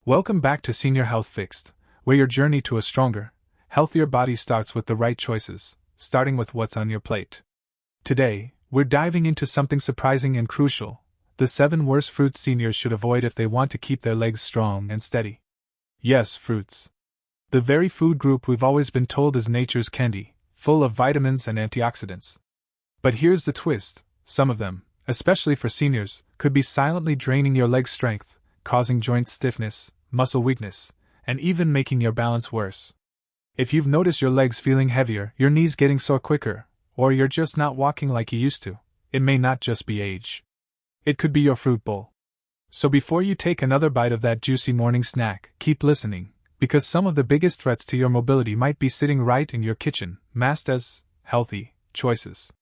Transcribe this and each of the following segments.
Welcome back to Senior Health Fixed, where your journey to a stronger, healthier body starts with the right choices, starting with what's on your plate. Today, we're diving into something surprising and crucial: the 7 worst fruits seniors should avoid if they want to keep their legs strong and steady. Yes, fruits. The very food group we've always been told is nature's candy, full of vitamins and antioxidants. But here's the twist: some of them, especially for seniors, could be silently draining your leg strength, causing joint stiffness, muscle weakness, and even making your balance worse. If you've noticed your legs feeling heavier, your knees getting sore quicker, or you're just not walking like you used to, it may not just be age. It could be your fruit bowl. So before you take another bite of that juicy morning snack, keep listening, because some of the biggest threats to your mobility might be sitting right in your kitchen, masked as healthy choices.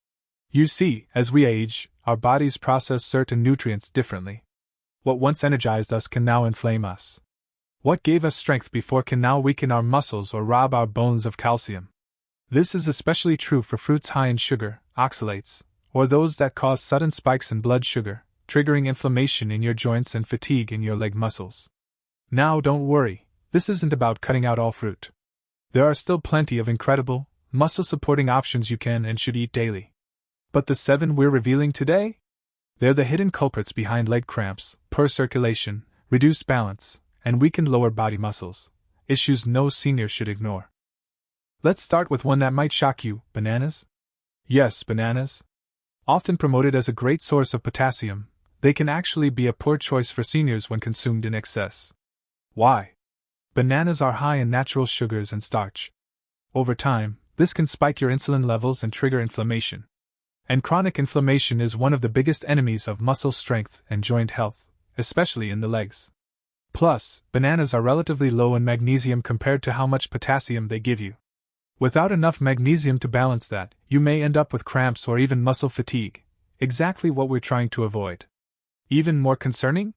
You see, as we age, our bodies process certain nutrients differently. What once energized us can now inflame us. What gave us strength before can now weaken our muscles or rob our bones of calcium. This is especially true for fruits high in sugar, oxalates, or those that cause sudden spikes in blood sugar, triggering inflammation in your joints and fatigue in your leg muscles. Now don't worry, this isn't about cutting out all fruit. There are still plenty of incredible, muscle-supporting options you can and should eat daily. But the 7 we're revealing today? They're the hidden culprits behind leg cramps, poor circulation, reduced balance, and weakened lower body muscles, issues no senior should ignore. Let's start with one that might shock you: bananas. Yes, bananas. Often promoted as a great source of potassium, they can actually be a poor choice for seniors when consumed in excess. Why? Bananas are high in natural sugars and starch. Over time, this can spike your insulin levels and trigger inflammation. And chronic inflammation is one of the biggest enemies of muscle strength and joint health, especially in the legs. Plus, bananas are relatively low in magnesium compared to how much potassium they give you. Without enough magnesium to balance that, you may end up with cramps or even muscle fatigue, exactly what we're trying to avoid. Even more concerning?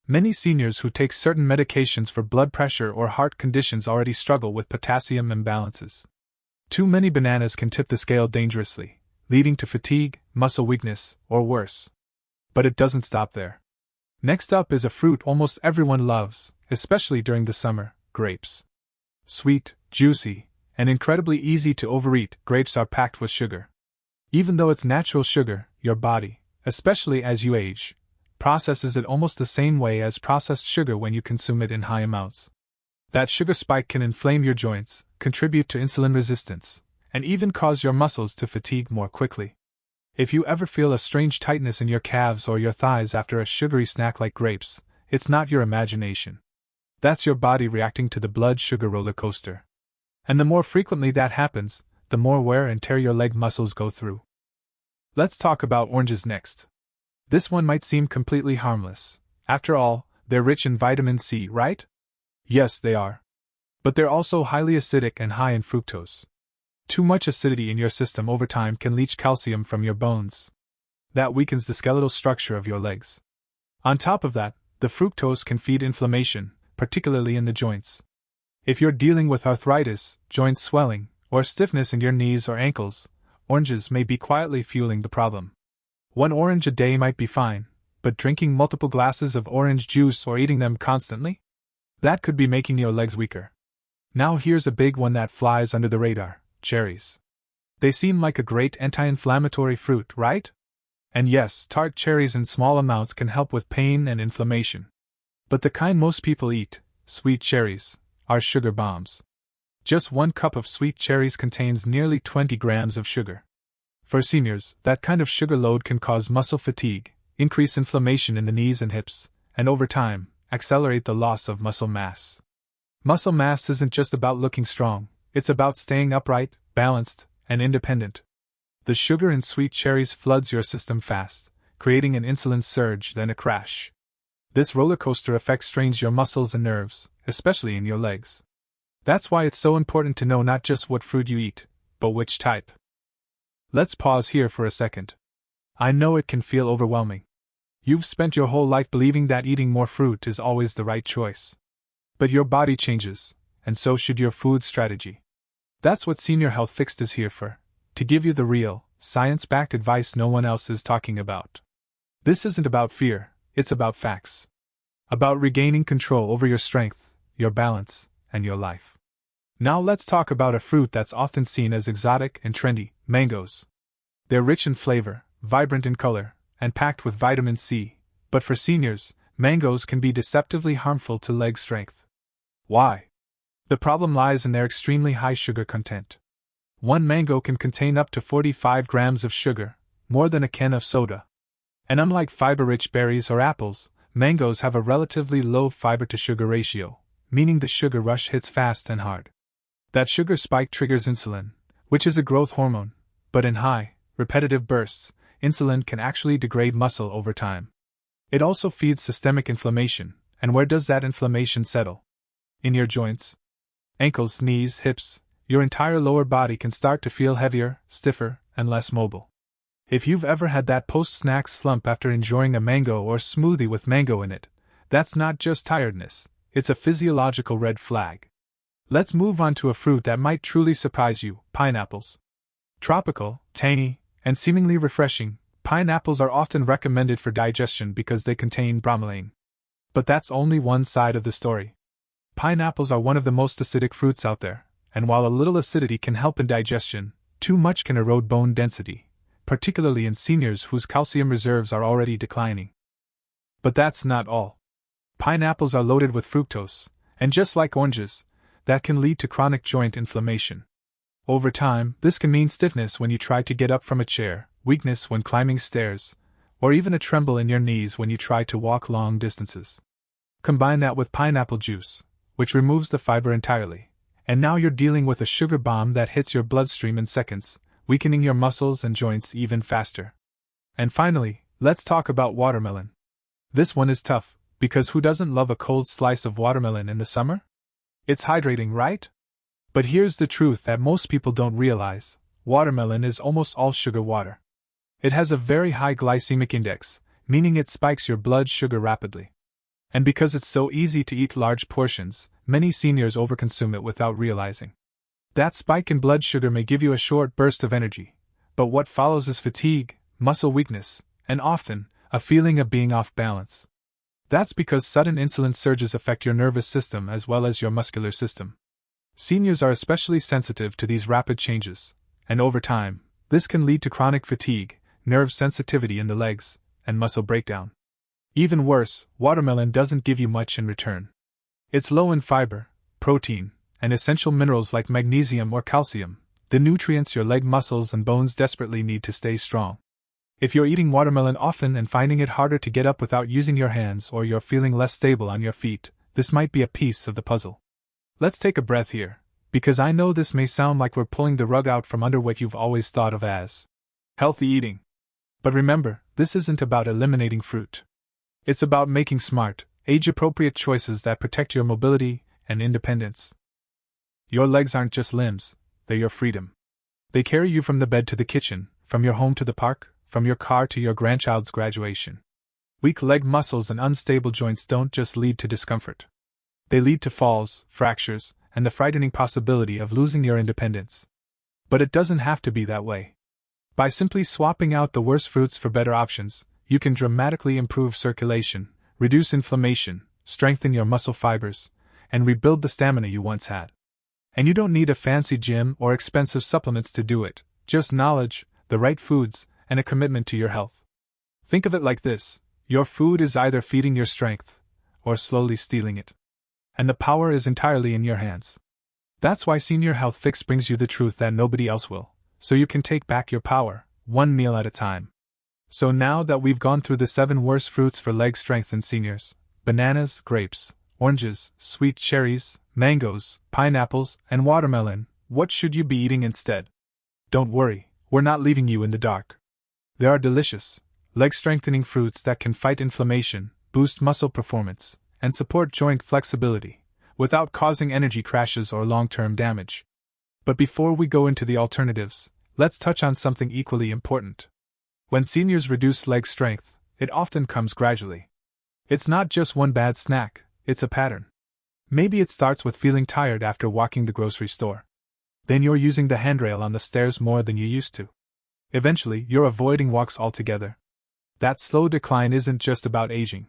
Many seniors who take certain medications for blood pressure or heart conditions already struggle with potassium imbalances. Too many bananas can tip the scale dangerously, leading to fatigue, muscle weakness, or worse. But it doesn't stop there. Next up is a fruit almost everyone loves, especially during the summer: grapes. Sweet, juicy, and incredibly easy to overeat, grapes are packed with sugar. Even though it's natural sugar, your body, especially as you age, processes it almost the same way as processed sugar when you consume it in high amounts. That sugar spike can inflame your joints, contribute to insulin resistance, and even cause your muscles to fatigue more quickly. If you ever feel a strange tightness in your calves or your thighs after a sugary snack like grapes, it's not your imagination. That's your body reacting to the blood sugar roller coaster. And the more frequently that happens, the more wear and tear your leg muscles go through. Let's talk about oranges next. This one might seem completely harmless. After all, they're rich in vitamin C, right? Yes, they are. But they're also highly acidic and high in fructose. Too much acidity in your system over time can leach calcium from your bones. That weakens the skeletal structure of your legs. On top of that, the fructose can feed inflammation, particularly in the joints. If you're dealing with arthritis, joint swelling, or stiffness in your knees or ankles, oranges may be quietly fueling the problem. One orange a day might be fine, but drinking multiple glasses of orange juice or eating them constantly? That could be making your legs weaker. Now here's a big one that flies under the radar: cherries. They seem like a great anti-inflammatory fruit, right? And yes, tart cherries in small amounts can help with pain and inflammation. But the kind most people eat, sweet cherries, are sugar bombs. Just 1 cup of sweet cherries contains nearly 20 grams of sugar. For seniors, that kind of sugar load can cause muscle fatigue, increase inflammation in the knees and hips, and over time, accelerate the loss of muscle mass. Muscle mass isn't just about looking strong, it's about staying upright, balanced, and independent. The sugar in sweet cherries floods your system fast, creating an insulin surge, then a crash. This roller coaster effect strains your muscles and nerves, especially in your legs. That's why it's so important to know not just what fruit you eat, but which type. Let's pause here for a second. I know it can feel overwhelming. You've spent your whole life believing that eating more fruit is always the right choice. But your body changes, and so should your food strategy. That's what Senior Health Fixed is here for, to give you the real, science-backed advice no one else is talking about. This isn't about fear, it's about facts. about regaining control over your strength, your balance, and your life. Now let's talk about a fruit that's often seen as exotic and trendy: mangoes. They're rich in flavor, vibrant in color, and packed with vitamin C, but for seniors, mangoes can be deceptively harmful to leg strength. Why? The problem lies in their extremely high sugar content. One mango can contain up to 45 grams of sugar, more than a can of soda. And unlike fiber-rich berries or apples, mangoes have a relatively low fiber-to-sugar ratio, meaning the sugar rush hits fast and hard. That sugar spike triggers insulin, which is a growth hormone, but in high, repetitive bursts, insulin can actually degrade muscle over time. It also feeds systemic inflammation, and where does that inflammation settle? In your joints. Ankles, knees, hips. Your entire lower body can start to feel heavier, stiffer, and less mobile. If you've ever had that post-snack slump after enjoying a mango or smoothie with mango in it, that's not just tiredness, it's a physiological red flag. Let's move on to a fruit that might truly surprise you: pineapples. Tropical, tangy, and seemingly refreshing, pineapples are often recommended for digestion because they contain bromelain. But that's only one side of the story. Pineapples are one of the most acidic fruits out there, and while a little acidity can help in digestion, too much can erode bone density, particularly in seniors whose calcium reserves are already declining. But that's not all. Pineapples are loaded with fructose, and just like oranges, that can lead to chronic joint inflammation. Over time, this can mean stiffness when you try to get up from a chair, weakness when climbing stairs, or even a tremble in your knees when you try to walk long distances. Combine that with pineapple juice, which removes the fiber entirely, and now you're dealing with a sugar bomb that hits your bloodstream in seconds, weakening your muscles and joints even faster. And finally, let's talk about watermelon. This one is tough, because who doesn't love a cold slice of watermelon in the summer? It's hydrating, right? But here's the truth that most people don't realize: watermelon is almost all sugar water. It has a very high glycemic index, meaning it spikes your blood sugar rapidly. And because it's so easy to eat large portions, many seniors overconsume it without realizing. That spike in blood sugar may give you a short burst of energy, but what follows is fatigue, muscle weakness, and often, a feeling of being off balance. That's because sudden insulin surges affect your nervous system as well as your muscular system. Seniors are especially sensitive to these rapid changes, and over time, this can lead to chronic fatigue, nerve sensitivity in the legs, and muscle breakdown. Even worse, watermelon doesn't give you much in return. It's low in fiber, protein, and essential minerals like magnesium or calcium, the nutrients your leg muscles and bones desperately need to stay strong. If you're eating watermelon often and finding it harder to get up without using your hands, or you're feeling less stable on your feet, this might be a piece of the puzzle. Let's take a breath here, because I know this may sound like we're pulling the rug out from under what you've always thought of as healthy eating. But remember, this isn't about eliminating fruit. It's about making smart, age-appropriate choices that protect your mobility and independence. Your legs aren't just limbs, they're your freedom. They carry you from the bed to the kitchen, from your home to the park, from your car to your grandchild's graduation. Weak leg muscles and unstable joints don't just lead to discomfort. They lead to falls, fractures, and the frightening possibility of losing your independence. But it doesn't have to be that way. By simply swapping out the worst fruits for better options, you can dramatically improve circulation, reduce inflammation, strengthen your muscle fibers, and rebuild the stamina you once had. And you don't need a fancy gym or expensive supplements to do it, just knowledge, the right foods, and a commitment to your health. Think of it like this: your food is either feeding your strength, or slowly stealing it. And the power is entirely in your hands. That's why Senior Health Fix brings you the truth that nobody else will, so you can take back your power, one meal at a time. So now that we've gone through the 7 worst fruits for leg strength in seniors: bananas, grapes, oranges, sweet cherries, mangoes, pineapples, and watermelon, what should you be eating instead? Don't worry, we're not leaving you in the dark. There are delicious, leg-strengthening fruits that can fight inflammation, boost muscle performance, and support joint flexibility, without causing energy crashes or long-term damage. But before we go into the alternatives, let's touch on something equally important. When seniors reduce leg strength, it often comes gradually. It's not just one bad snack, it's a pattern. Maybe it starts with feeling tired after walking the grocery store. Then you're using the handrail on the stairs more than you used to. Eventually, you're avoiding walks altogether. That slow decline isn't just about aging.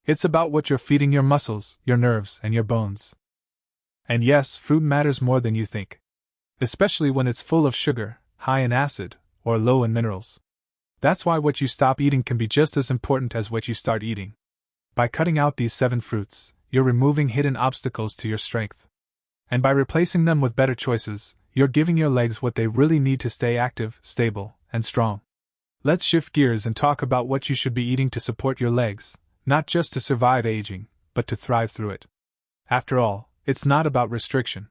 It's about what you're feeding your muscles, your nerves, and your bones. And yes, fruit matters more than you think. Especially when it's full of sugar, high in acid, or low in minerals. That's why what you stop eating can be just as important as what you start eating. By cutting out these 7 fruits, you're removing hidden obstacles to your strength. And by replacing them with better choices, you're giving your legs what they really need to stay active, stable, and strong. Let's shift gears and talk about what you should be eating to support your legs, not just to survive aging, but to thrive through it. After all, it's not about restriction.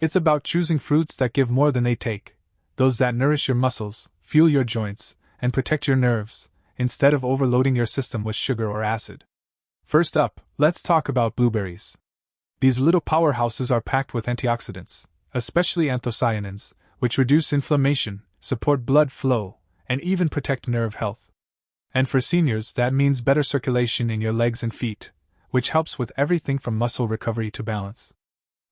It's about choosing fruits that give more than they take, those that nourish your muscles, fuel your joints, and protect your nerves, instead of overloading your system with sugar or acid. First up, let's talk about blueberries. These little powerhouses are packed with antioxidants, especially anthocyanins, which reduce inflammation, support blood flow, and even protect nerve health. And for seniors, that means better circulation in your legs and feet, which helps with everything from muscle recovery to balance.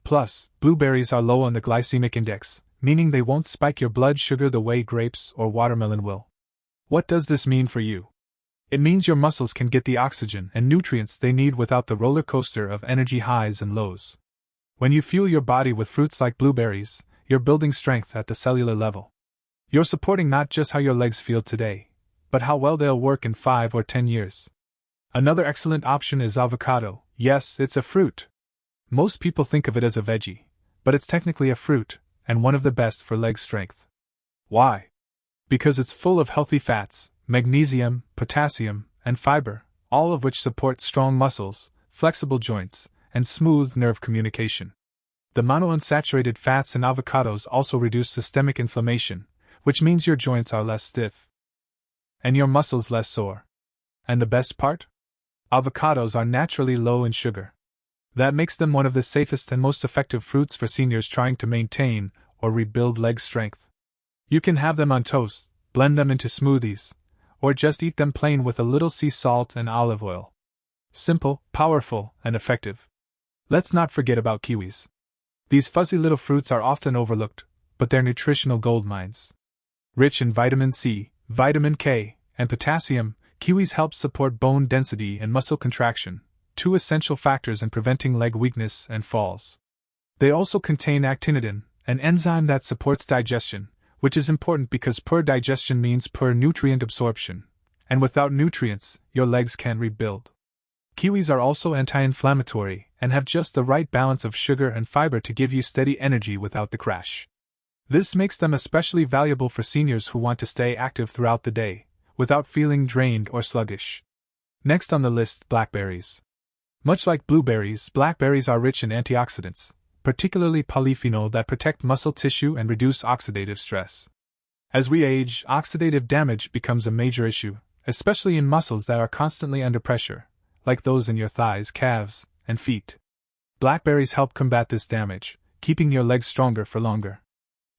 Plus, blueberries are low on the glycemic index, meaning they won't spike your blood sugar the way grapes or watermelon will. What does this mean for you? It means your muscles can get the oxygen and nutrients they need without the roller coaster of energy highs and lows. When you fuel your body with fruits like blueberries, you're building strength at the cellular level. You're supporting not just how your legs feel today, but how well they'll work in 5 or 10 years. Another excellent option is avocado. Yes, it's a fruit. Most people think of it as a veggie, but it's technically a fruit, and one of the best for leg strength. Why? Because it's full of healthy fats, magnesium, potassium, and fiber, all of which support strong muscles, flexible joints, and smooth nerve communication. The monounsaturated fats in avocados also reduce systemic inflammation, which means your joints are less stiff and your muscles less sore. And the best part? Avocados are naturally low in sugar. That makes them one of the safest and most effective fruits for seniors trying to maintain or rebuild leg strength. You can have them on toast, blend them into smoothies, or just eat them plain with a little sea salt and olive oil. Simple, powerful, and effective. Let's not forget about kiwis. These fuzzy little fruits are often overlooked, but they're nutritional gold mines. Rich in vitamin C, vitamin K, and potassium, kiwis help support bone density and muscle contraction, 2 essential factors in preventing leg weakness and falls. They also contain actinidin, an enzyme that supports digestion, which is important because poor digestion means poor nutrient absorption, and without nutrients, your legs can't rebuild. Kiwis are also anti-inflammatory and have just the right balance of sugar and fiber to give you steady energy without the crash. This makes them especially valuable for seniors who want to stay active throughout the day, without feeling drained or sluggish. Next on the list, blackberries. Much like blueberries, blackberries are rich in antioxidants, particularly polyphenol that protect muscle tissue and reduce oxidative stress. As we age, oxidative damage becomes a major issue, especially in muscles that are constantly under pressure, like those in your thighs, calves, and feet. Blackberries help combat this damage, keeping your legs stronger for longer.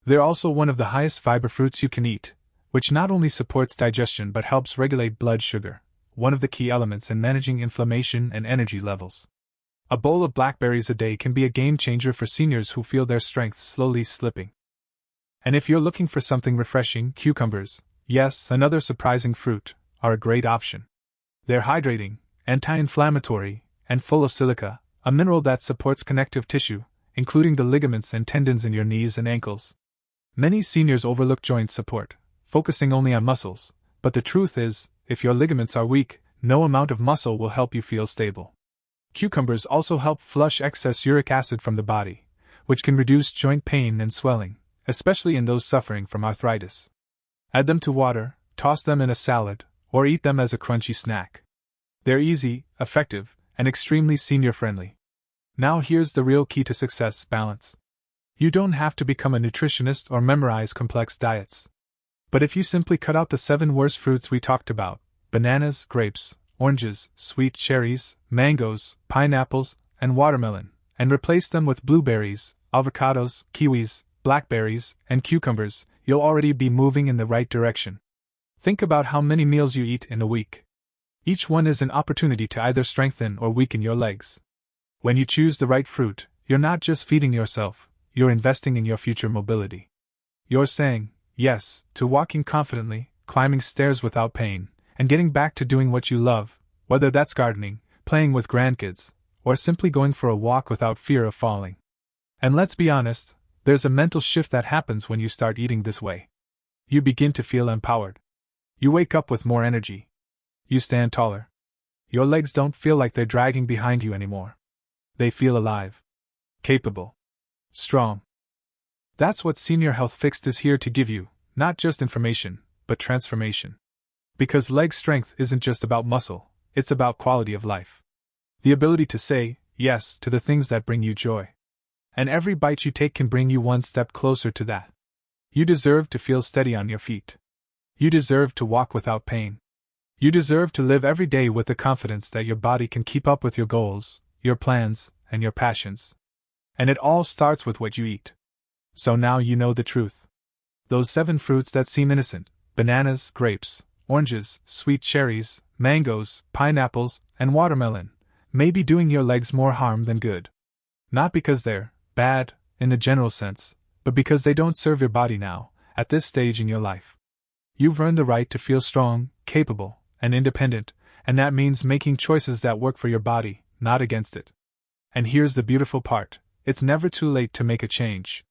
They're also one of the highest fiber fruits you can eat, which not only supports digestion but helps regulate blood sugar, one of the key elements in managing inflammation and energy levels. A bowl of blackberries a day can be a game changer for seniors who feel their strength slowly slipping. And if you're looking for something refreshing, cucumbers, yes, another surprising fruit, are a great option. They're hydrating, anti-inflammatory, and full of silica, a mineral that supports connective tissue, including the ligaments and tendons in your knees and ankles. Many seniors overlook joint support, focusing only on muscles, but the truth is, if your ligaments are weak, no amount of muscle will help you feel stable. Cucumbers also help flush excess uric acid from the body, which can reduce joint pain and swelling, especially in those suffering from arthritis. Add them to water, toss them in a salad, or eat them as a crunchy snack. They're easy, effective, and extremely senior-friendly. Now here's the real key to success: balance. You don't have to become a nutritionist or memorize complex diets. But if you simply cut out the 7 worst fruits we talked about, bananas, grapes, oranges, sweet cherries, mangoes, pineapples, and watermelon, and replace them with blueberries, avocados, kiwis, blackberries, and cucumbers, you'll already be moving in the right direction. Think about how many meals you eat in a week. Each one is an opportunity to either strengthen or weaken your legs. When you choose the right fruit, you're not just feeding yourself, you're investing in your future mobility. You're saying yes to walking confidently, climbing stairs without pain, and getting back to doing what you love, whether that's gardening, playing with grandkids, or simply going for a walk without fear of falling. And let's be honest, there's a mental shift that happens when you start eating this way. You begin to feel empowered. You wake up with more energy. You stand taller. Your legs don't feel like they're dragging behind you anymore. They feel alive, capable, strong. That's what Senior Health Fixed is here to give you, not just information, but transformation. Because leg strength isn't just about muscle, it's about quality of life. The ability to say yes to the things that bring you joy. And every bite you take can bring you one step closer to that. You deserve to feel steady on your feet. You deserve to walk without pain. You deserve to live every day with the confidence that your body can keep up with your goals, your plans, and your passions. And it all starts with what you eat. So now you know the truth. Those 7 fruits that seem innocent, bananas, grapes, oranges, sweet cherries, mangoes, pineapples, and watermelon, may be doing your legs more harm than good. Not because they're bad, in the general sense, but because they don't serve your body now, at this stage in your life. You've earned the right to feel strong, capable, and independent, and that means making choices that work for your body, not against it. And here's the beautiful part, it's never too late to make a change.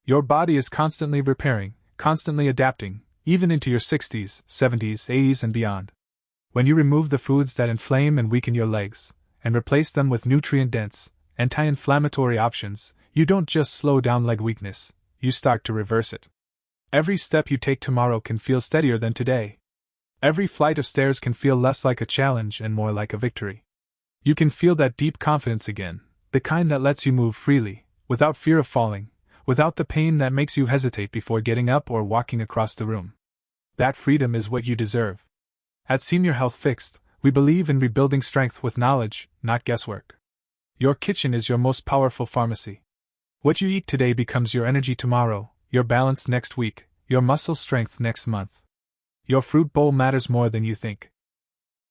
Your body is constantly repairing, constantly adapting, even into your 60s, 70s, 80s, and beyond. When you remove the foods that inflame and weaken your legs, and replace them with nutrient-dense, anti-inflammatory options, you don't just slow down leg weakness, you start to reverse it. Every step you take tomorrow can feel steadier than today. Every flight of stairs can feel less like a challenge and more like a victory. You can feel that deep confidence again, the kind that lets you move freely, without fear of falling, without the pain that makes you hesitate before getting up or walking across the room. That freedom is what you deserve. At Senior Health Fixed, we believe in rebuilding strength with knowledge, not guesswork. Your kitchen is your most powerful pharmacy. What you eat today becomes your energy tomorrow, your balance next week, your muscle strength next month. Your fruit bowl matters more than you think.